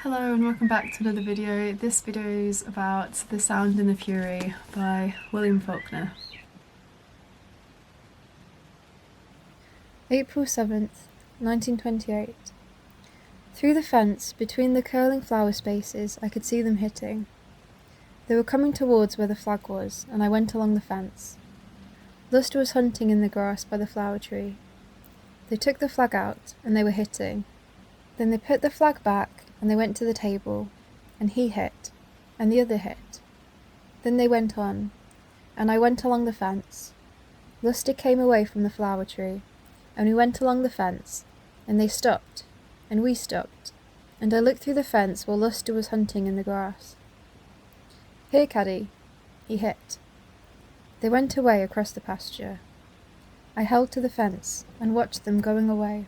Hello and welcome back to another video. This video is about The Sound and the Fury by William Faulkner. April 7th, 1928. Through the fence, between the curling flower spaces, I could see them hitting. They were coming towards where the flag was, and I went along the fence. Lust was hunting in the grass by the flower tree. They took the flag out, and they were hitting. Then they put the flag back, and they went to the table, and he hit, and the other hit. Then they went on, and I went along the fence. Lustig came away from the flower tree, and we went along the fence, and they stopped, and we stopped, and I looked through the fence while Lustig was hunting in the grass. Here, Caddy, he hit. They went away across the pasture. I held to the fence and watched them going away.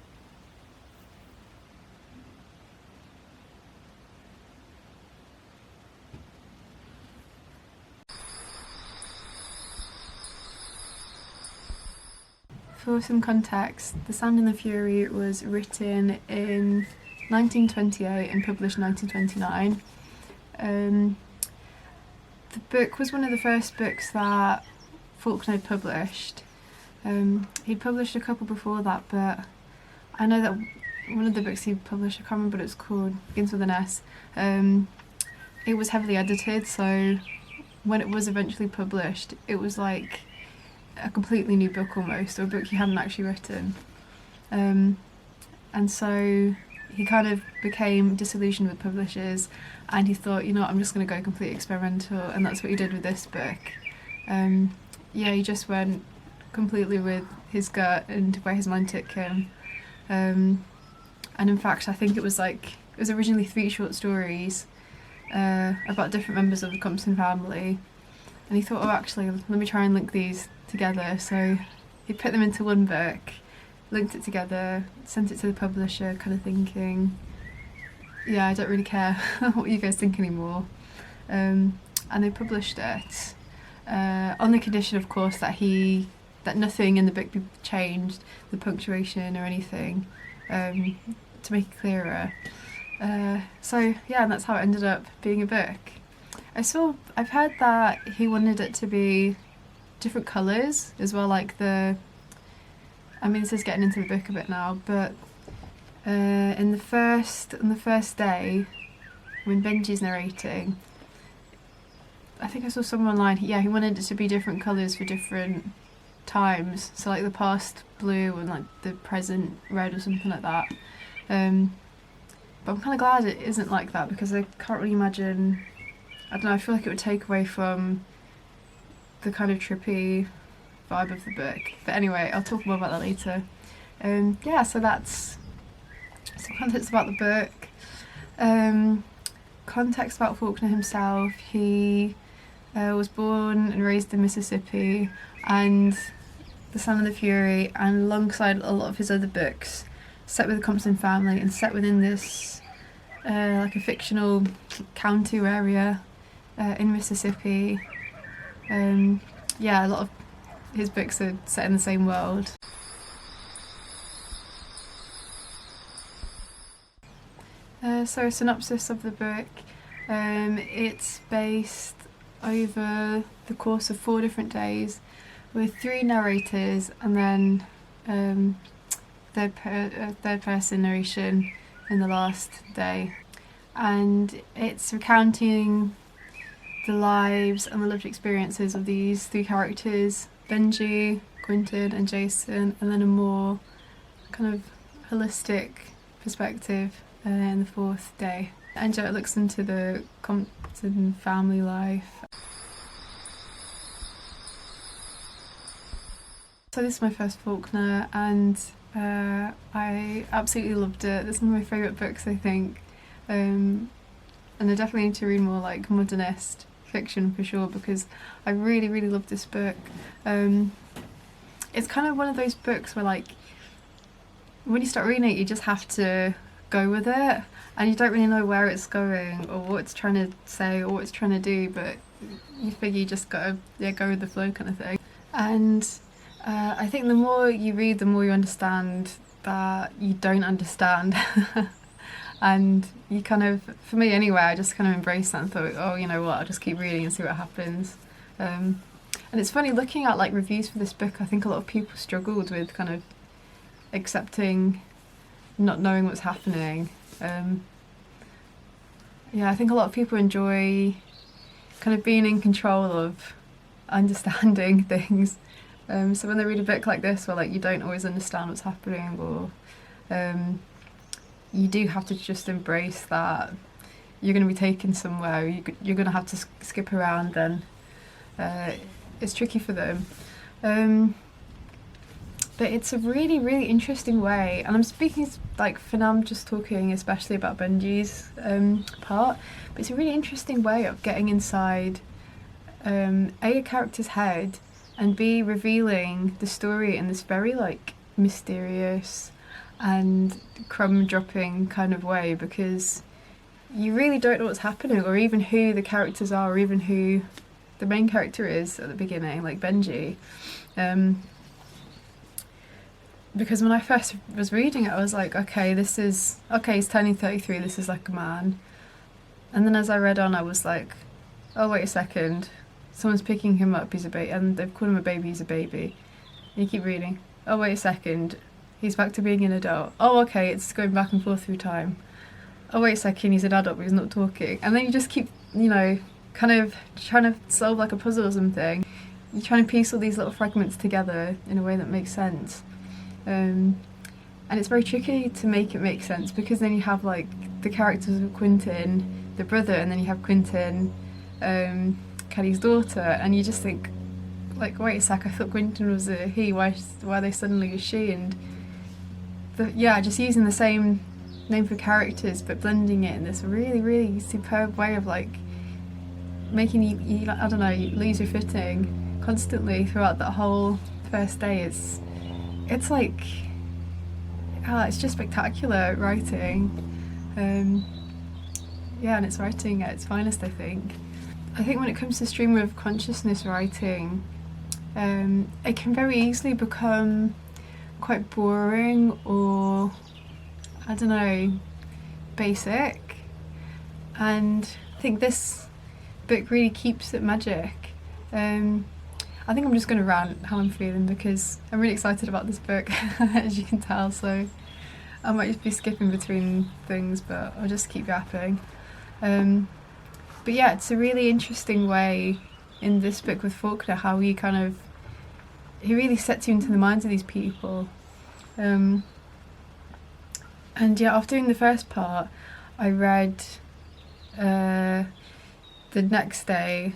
For some context, The Sound and the Fury was written in 1928 and published in 1929. The book was one of the first books that Faulkner had published. He'd published a couple before that, but I know that one of the books he published, I can't remember what it's called, begins with an S. It was heavily edited, so when it was eventually published, it was like a completely new book almost, or a book he hadn't actually written. And so he kind of became disillusioned with publishers, and he thought, you know what, I'm just going to go completely experimental, and that's what he did with this book. He just went completely with his gut and where his mind took him. And in fact, I think it was originally 3 short stories about different members of the Compson family, and he thought, oh, actually, let me try and link these together. So he put them into one book, linked it together, sent it to the publisher, kind of thinking, yeah, I don't really care what you guys think anymore. And they published it on the condition, of course, that nothing in the book be changed, the punctuation or anything, to make it clearer. So yeah, and that's how it ended up being a book. I've heard that he wanted it to be different colours as well, this is getting into the book a bit now, but on the first day, when Benji's narrating, I think I saw someone online, he wanted it to be different colours for different times, so like the past blue and like the present red or something like that. But I'm kind of glad it isn't like that, because I can't really imagine, I don't know, I feel like it would take away from the kind of trippy vibe of the book. But anyway, I'll talk more about that later. So that's some context about the book. Context about Faulkner himself. He was born and raised in Mississippi, and The Sound and the Fury, and alongside a lot of his other books, set with the Compson family and set within this like a fictional county or area in Mississippi. A lot of his books are set in the same world. So a synopsis of the book. It's based over the course of 4 different days with 3 narrators, and then third person narration in the last day. And it's recounting the lives and the lived experiences of these 3 characters, Benji, Quentin and Jason, and then a more kind of holistic perspective in the 4th day. And it looks into the Compton family life. So this is my first Faulkner, and I absolutely loved it. This is one of my favourite books, I think. And I definitely need to read more like modernist fiction for sure, because I really, really love this book. It's kind of one of those books where, like, when you start reading it, you just have to go with it, and you don't really know where it's going or what it's trying to say or what it's trying to do, but you figure you just gotta go with the flow kind of thing. And I think the more you read, the more you understand that you don't understand. And you kind of, for me anyway, I just kind of embraced that and thought, oh, you know what, I'll just keep reading and see what happens. And it's funny looking at like reviews for this book. I think a lot of people struggled with kind of accepting not knowing what's happening. Yeah, I think a lot of people enjoy kind of being in control of understanding things. So when they read a book like this, where like you don't always understand what's happening, or you do have to just embrace that you're going to be taken somewhere, you're going to have to skip around, then it's tricky for them. But it's a really, really interesting way, and I'm speaking like for now, I'm just talking especially about Benji's part, but it's a really interesting way of getting inside a character's head, and B, revealing the story in this very like mysterious and crumb dropping kind of way, because you really don't know what's happening, or even who the characters are, or even who the main character is at the beginning, like Benji. Because when I first was reading it, I was like, okay, he's turning 33, this is like a man. And then as I read on, I was like, oh, wait a second, someone's picking him up, he's a baby, and they've called him a baby, he's a baby. And you keep reading, oh, wait a second, he's back to being an adult. Oh, okay, it's going back and forth through time. Oh, wait a second, he's an adult, but he's not talking. And then you just keep, you know, kind of trying to solve like a puzzle or something. You're trying to piece all these little fragments together in a way that makes sense. And it's very tricky to make it make sense, because then you have like the characters of Quentin, the brother, and then you have Quentin, Kelly's daughter, and you just think, like, wait a sec, I thought Quentin was a he, why are they suddenly a she? And just using the same name for characters but blending it in this really, really superb way of like making you I don't know, you lose your footing constantly throughout that whole first day. It's like, it's just spectacular writing. And it's writing at its finest, I think. I think when it comes to stream of consciousness writing, it can very easily become quite boring, or, I don't know, basic. And I think this book really keeps it magic. I think I'm just going to rant how I'm feeling, because I'm really excited about this book, as you can tell, so I might just be skipping between things, but I'll just keep yapping. But yeah, it's a really interesting way in this book with Faulkner, how he really sets you into the minds of these people. And yeah, after doing the first part, I read the next day,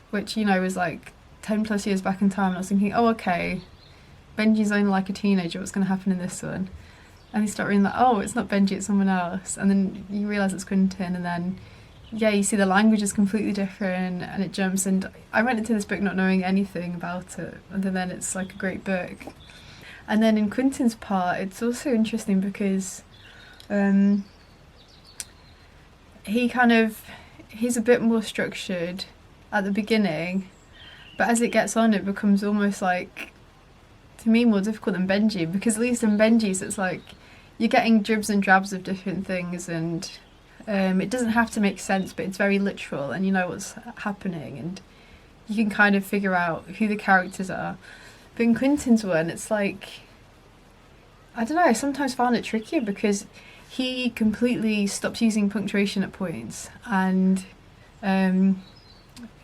which, you know, was like 10 plus years back in time, and I was thinking, oh, okay, Benji's only like a teenager, what's going to happen in this one? And you start reading that, oh, it's not Benji, it's someone else, and then you realise it's Quentin, and then you see the language is completely different, and it jumps. And I went into this book not knowing anything about it, and then it's like a great book. And then in Quentin's part, it's also interesting because he's a bit more structured at the beginning, but as it gets on, it becomes almost like, to me, more difficult than Benji, because at least in Benji's it's like you're getting dribs and drabs of different things, and it doesn't have to make sense, but it's very literal, and you know what's happening, and you can kind of figure out who the characters are. But in Quentin's one, it's like, I don't know, I sometimes found it trickier, because he completely stops using punctuation at points, and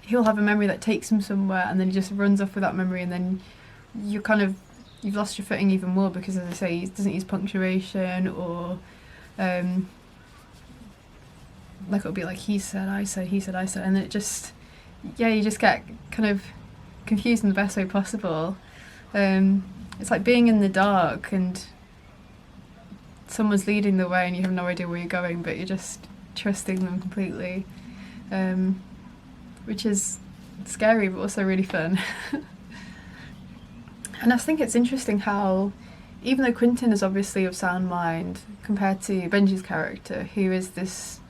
he'll have a memory that takes him somewhere, and then he just runs off with that memory, and then you've lost your footing even more, because, as I say, he doesn't use punctuation, or like it'll be like he said, I said, he said, I said, and then it just, you just get kind of confused in the best way possible. It's like being in the dark and someone's leading the way and you have no idea where you're going, but you're just trusting them completely, which is scary but also really fun. And I think it's interesting how, even though Quentin is obviously of sound mind compared to Benji's character, who is this,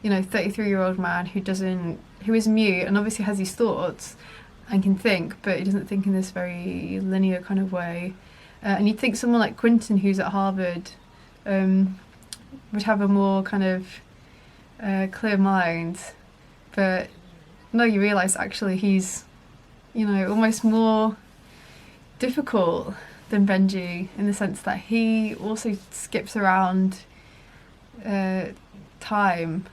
33-year-old man who is mute and obviously has these thoughts and can think, but he doesn't think in this very linear kind of way. And you'd think someone like Quentin, who's at Harvard, would have a more kind of clear mind, but no, you realise actually he's, you know, almost more difficult than Benji in the sense that he also skips around time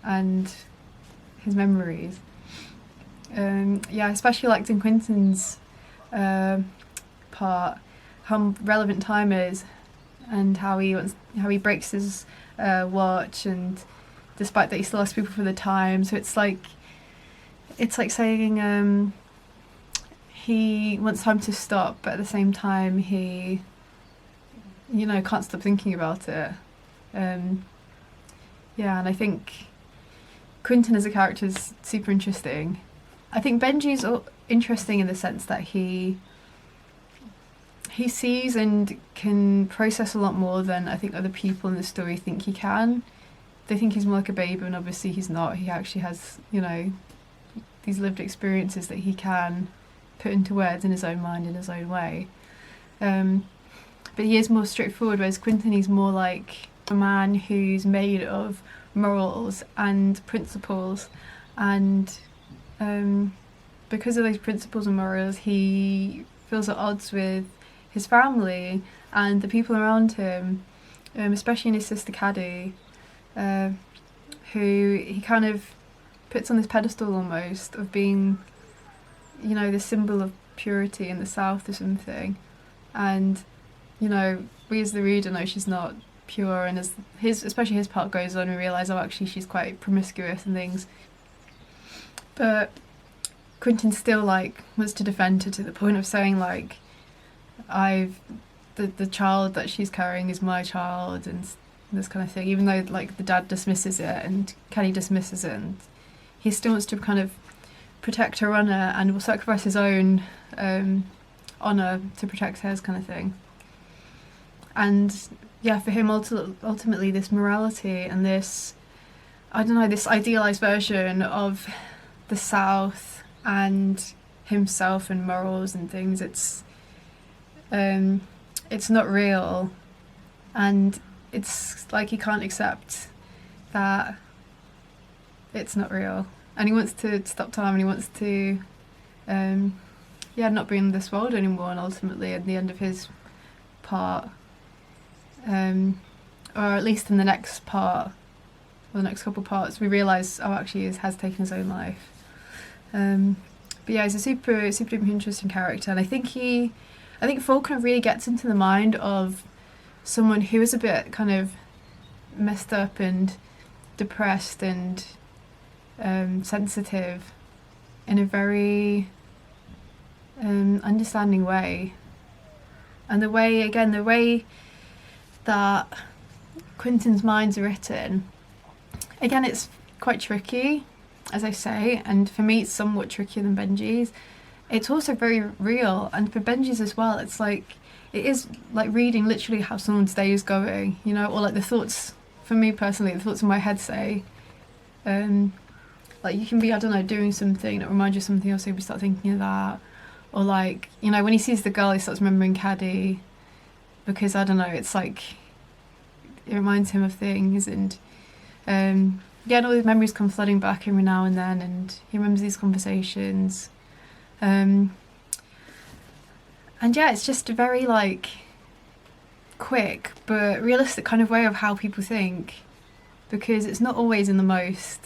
and his memories. Yeah, I especially liked in Quentin's part how relevant time is, and how he breaks his watch, and despite that he still asks people for the time. So it's like saying he wants time to stop, but at the same time he, you know, can't stop thinking about it. Yeah, and I think Quentin as a character is super interesting. I think Benji's interesting in the sense that he sees and can process a lot more than I think other people in the story think he can. They think he's more like a baby, and obviously he's not. He actually has, you know, these lived experiences that he can put into words in his own mind, in his own way. But he is more straightforward, whereas Quentin is more like a man who's made of morals and principles, and because of those principles and morals, he feels at odds with his family and the people around him, especially in his sister Caddy, who he kind of puts on this pedestal almost of being, you know, the symbol of purity in the South or something. And, you know, we as the reader know she's not pure, and as especially his part goes on, we realise, oh, actually she's quite promiscuous and things. But Quentin still, like, wants to defend her to the point of saying, like, the child that she's carrying is my child, and this kind of thing, even though, like, the dad dismisses it and Kenny dismisses it, and he still wants to kind of protect her honour and will sacrifice his own honour to protect hers, kind of thing. And yeah, for him ultimately this morality and this, I don't know, this idealised version of the South and himself and morals and things, it's not real, and it's like he can't accept that it's not real, and he wants to stop time, and he wants to not be in this world anymore. And ultimately at the end of his part, or at least in the next part or the next couple of parts, we realise, oh, actually he has taken his own life. But yeah, he's a super interesting character, and I think Faulkner really gets into the mind of someone who is a bit kind of messed up and depressed and sensitive in a very understanding way. And the way that Quentin's minds are written, again, it's quite tricky, as I say, and for me it's somewhat trickier than Benji's. It's also very real, and for Benji's as well, it is like reading literally how someone's day is going, you know, or like the thoughts, for me personally, the thoughts in my head say, like you can be, I don't know, doing something that reminds you of something else, so you start thinking of that, or like, you know, when he sees the girl, he starts remembering Caddy, because I don't know, it's like it reminds him of things, and and all these memories come flooding back every now and then, and he remembers these conversations. And yeah, it's just a very like quick but realistic kind of way of how people think, because it's not always in the most,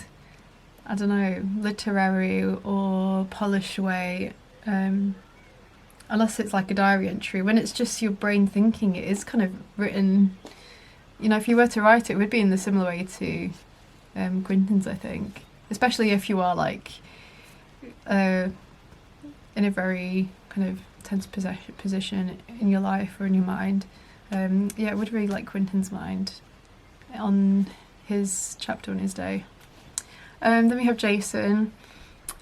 I don't know, literary or polished way, unless it's like a diary entry. When it's just your brain thinking, it is kind of written, you know, if you were to write it, it would be in the similar way to Quentin's, I think, especially if you are like in a very kind of tense position in your life or in your mind. It would really like Quentin's mind on his chapter on his day. Then we have Jason.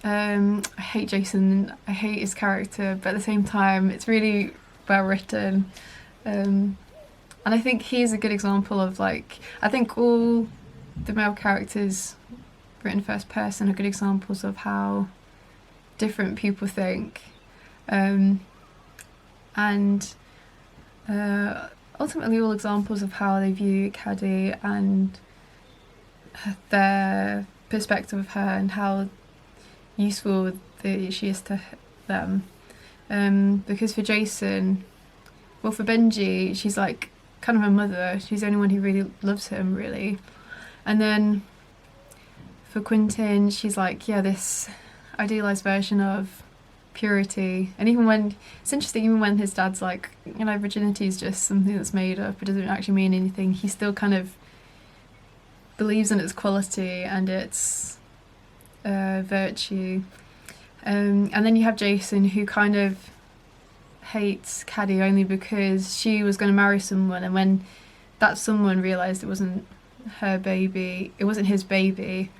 I hate Jason, I hate his character, but at the same time it's really well written, and I think he's a good example of, like, I think all the male characters written first person are good examples of how different people think, and ultimately all examples of how they view Caddy and their perspective of her and how useful she is to them. Because for Jason, well, for Benji, she's like kind of a mother. She's the only one who really loves him, really. And then for Quentin, she's like, this idealised version of purity. And even when, it's interesting, even when his dad's like, virginity is just something that's made up, it doesn't actually mean anything, he still kind of believes in its quality and its virtue. And then you have Jason, who kind of hates Caddy only because she was going to marry someone, and when that someone realised it wasn't her baby, it wasn't his baby,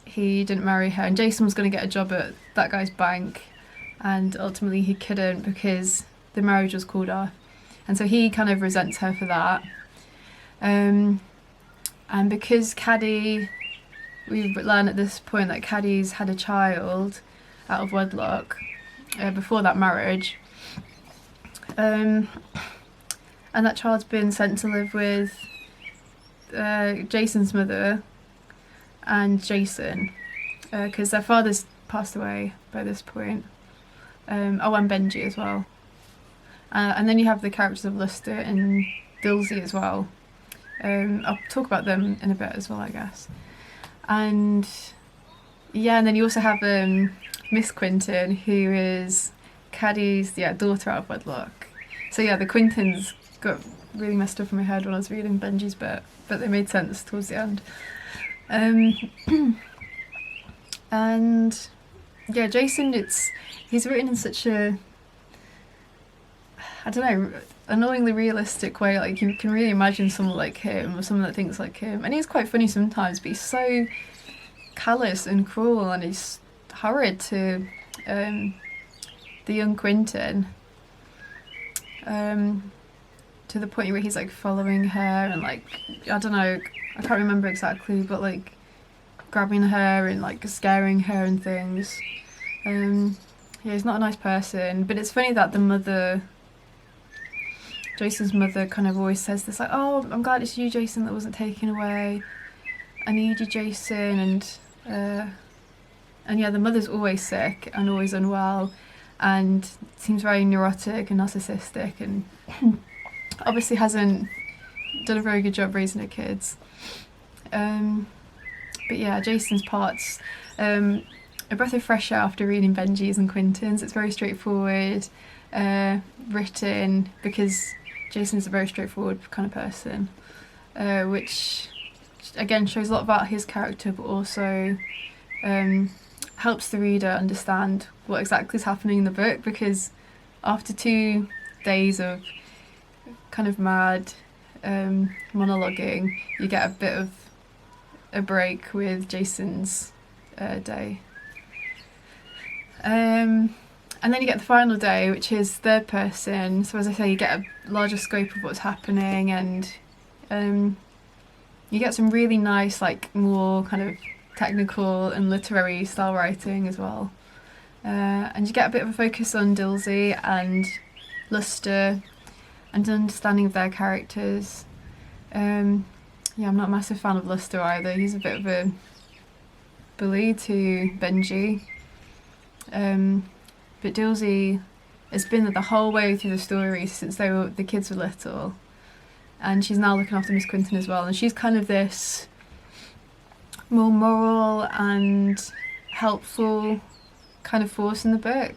he didn't marry her. And Jason was going to get a job at that guy's bank, and ultimately he couldn't because the marriage was called off. And so he kind of resents her for that. And because Caddy, we learn at this point that Caddy's had a child out of wedlock before that marriage. And that child's been sent to live with Jason's mother and Jason, because their father's passed away by this point. And Benji as well. And then you have the characters of Luster and Dilsey as well. I'll talk about them in a bit as well, I guess. And then you also have Miss Quinton, who is Caddy's daughter out of wedlock. So the Quintons got really messed up in my head when I was reading Benji's bit, but they made sense towards the end. And Jason, he's written in such a, I don't know, annoyingly realistic way. Like, you can really imagine someone like him or someone that thinks like him, and he's quite funny sometimes, but he's so callous and cruel, and he's horrid to the young Quentin, to the point where he's like following her and like, I don't know, I can't remember exactly, but like grabbing her and like scaring her and things. He's not a nice person. But it's funny that the mother, Jason's mother, kind of always says this, like, oh, I'm glad it's you, Jason, that wasn't taken away. I need you, Jason. And the mother's always sick and always unwell and seems very neurotic and narcissistic, and obviously hasn't done a very good job raising her kids. But Jason's part's a breath of fresh air after reading Benji's and Quentin's. It's very straightforward, written, because Jason's a very straightforward kind of person, which again shows a lot about his character, but also helps the reader understand what exactly is happening in the book, because after 2 days of kind of mad monologuing, you get a bit of a break with Jason's day. And then you get the final day, which is third person. So as I say, you get a larger scope of what's happening, and you get some really nice, like, more kind of technical and literary style writing as well. And you get a bit of a focus on Dilsey and Luster and an understanding of their characters. I'm not a massive fan of Luster either. He's a bit of a bully to Benji. But Dilsey has been there the whole way through the story since the kids were little. And she's now looking after Miss Quinton as well. And she's kind of this more moral and helpful kind of force in the book.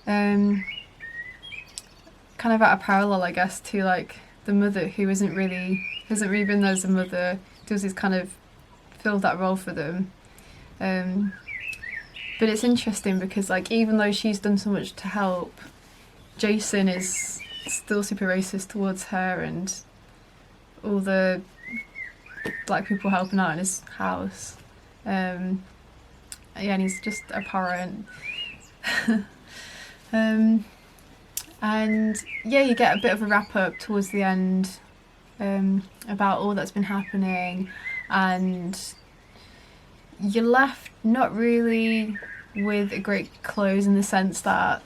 Kind of at a parallel, I guess, to like the mother, who hasn't really been there as a mother. Dilsey's kind of filled that role for them. But it's interesting because, like, even though she's done so much to help, Jason is still super racist towards her and all the black people helping out in his house. And he's just abhorrent. And you get a bit of a wrap up towards the end about all that's been happening, and you're left not really with a great close, in the sense that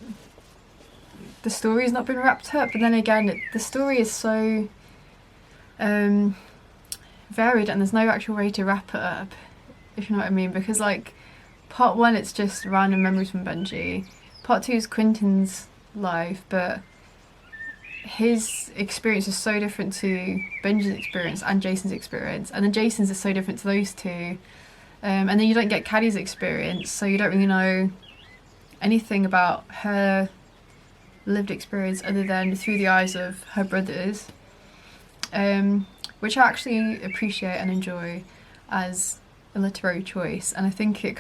the story's not been wrapped up, but then again, the story is so varied, and there's no actual way to wrap it up, if you know what I mean, because like part 1 it's just random memories from Benji, part 2 is Quentin's life, but his experience is so different to Benji's experience and Jason's experience, and then Jason's is so different to those two, and then you don't get Caddy's experience, so you don't really know anything about her lived experience other than through the eyes of her brothers, which I actually appreciate and enjoy as a literary choice, and I think it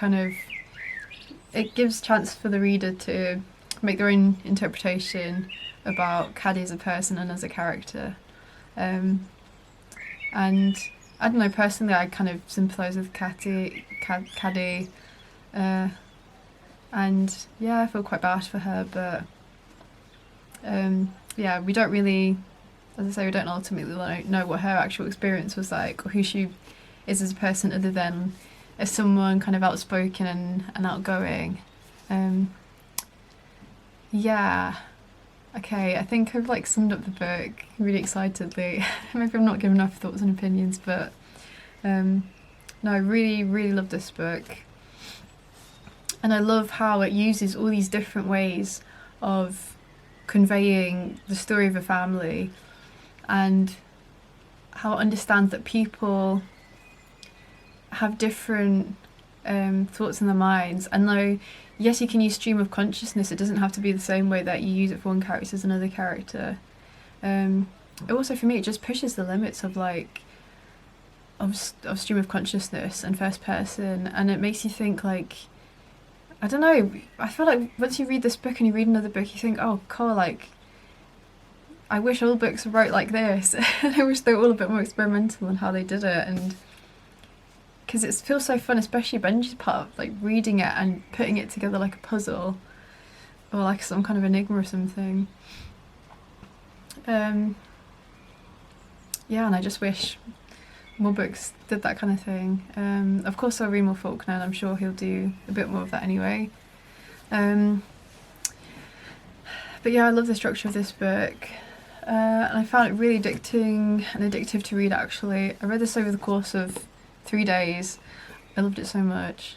gives chance for the reader to make their own interpretation about Caddy as a person and as a character, and I don't know, personally I kind of sympathise with Caddy, and yeah, I feel quite bad for her, but yeah, we don't really, as I say, we don't ultimately know what her actual experience was like, or who she is as a person, other than as someone kind of outspoken and outgoing. Yeah, okay, I think I've like summed up the book really excitedly. Maybe I'm not giving enough thoughts and opinions, but no, I really, really love this book. And I love how it uses all these different ways of conveying the story of a family, and how it understands that people have different thoughts in their minds, and though yes you can use stream of consciousness, it doesn't have to be the same way that you use it for one character as another character. It also, for me, it just pushes the limits of of stream of consciousness and first person, and it makes you think, like, I don't know, I feel like once you read this book and you read another book, you think, oh cool, like I wish all books were wrote like this. I wish they were all a bit more experimental in how they did it, and because it feels so fun, especially Benji's part of like reading it and putting it together like a puzzle or like some kind of enigma or something. Yeah, and I just wish more books did that kind of thing. Of course I'll read more Faulkner, and I'm sure he'll do a bit more of that anyway. But yeah, I love the structure of this book, and I found it really addictive to read, actually. I read this over the course of 3 days. I loved it so much.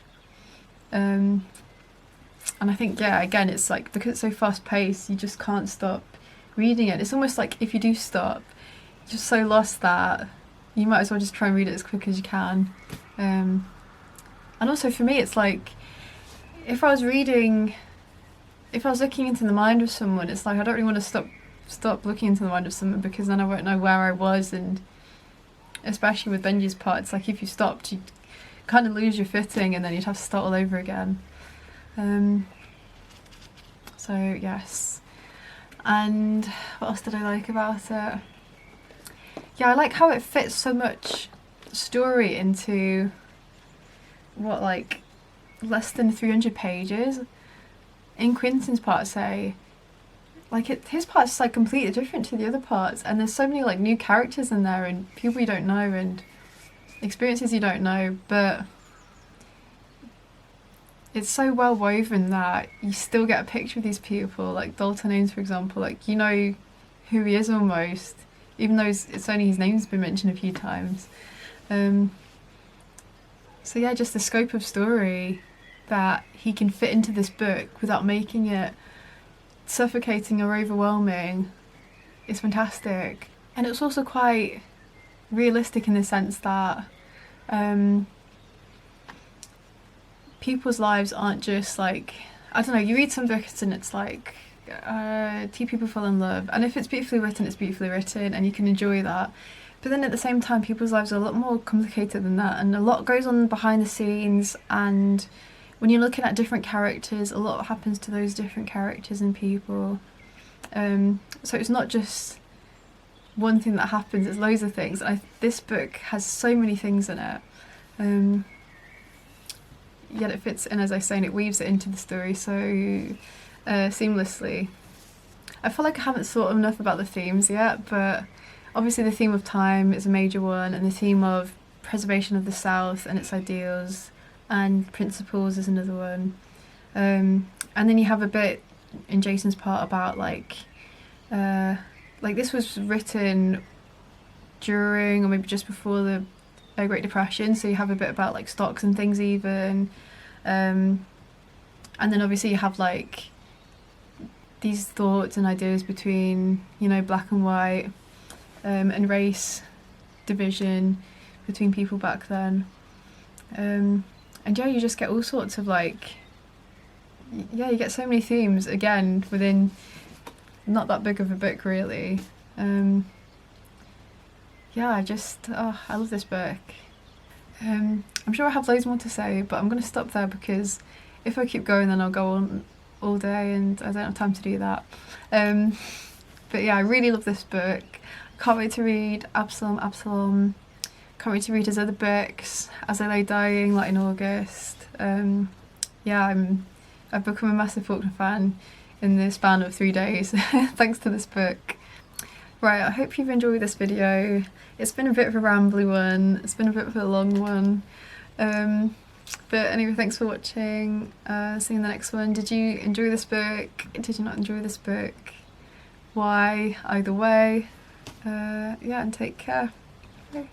And I think, yeah, again, it's like, because it's so fast paced, you just can't stop reading it. It's almost like if you do stop, you're just so lost that you might as well just try and read it as quick as you can. And also for me, it's like, if I was looking into the mind of someone, it's like I don't really want to stop looking into the mind of someone, because then I won't know where I was, and especially with Benji's part, it's like if you stopped, you'd kind of lose your footing, and then you'd have to start all over again. So yes. And what else did I like about it? Yeah, I like how it fits so much story into what, like, less than 300 pages. In Quentin's part, say, like, his part's like completely different to the other parts, and there's so many like new characters in there, and people you don't know, and experiences you don't know, but it's so well woven that you still get a picture of these people, like Dalton Ames, for example. Like, you know who he is almost, even though it's only his name's been mentioned a few times. So yeah, just the scope of story that he can fit into this book without making it suffocating or overwhelming is fantastic. And it's also quite realistic in the sense that people's lives aren't just like, I don't know, you read some books and it's like two people fall in love, and if it's beautifully written, it's beautifully written and you can enjoy that. But then at the same time, people's lives are a lot more complicated than that, and a lot goes on behind the scenes, and when you're looking at different characters, a lot happens to those different characters and people. So it's not just one thing that happens, it's loads of things. This book has so many things in it, yet it fits in, as I say, and it weaves it into the story so seamlessly. I feel like I haven't thought enough about the themes yet, but obviously the theme of time is a major one, and the theme of preservation of the South and its ideals and principles is another one. And then you have a bit in Jason's part about like this was written during or maybe just before the Great Depression, so you have a bit about like stocks and things even, and then obviously you have like these thoughts and ideas between, you know, black and white, and race division between people back then, and yeah, you just get all sorts of like, yeah, you get so many themes again within not that big of a book really. Yeah, I love this book. I'm sure I have loads more to say, but I'm going to stop there because if I keep going then I'll go on all day and I don't have time to do that. But yeah, I really love this book. Can't wait to read Absalom. Can't wait to read his other books, As I Lay Dying, like in August. Yeah, I've become a massive Faulkner fan in the span of 3 days thanks to this book. Right, I hope you've enjoyed this video. It's been a bit of a rambly one, it's been a bit of a long one. But anyway, thanks for watching. See you in the next one. Did you enjoy this book? Did you not enjoy this book? Why? Either way. Yeah, and take care. Bye.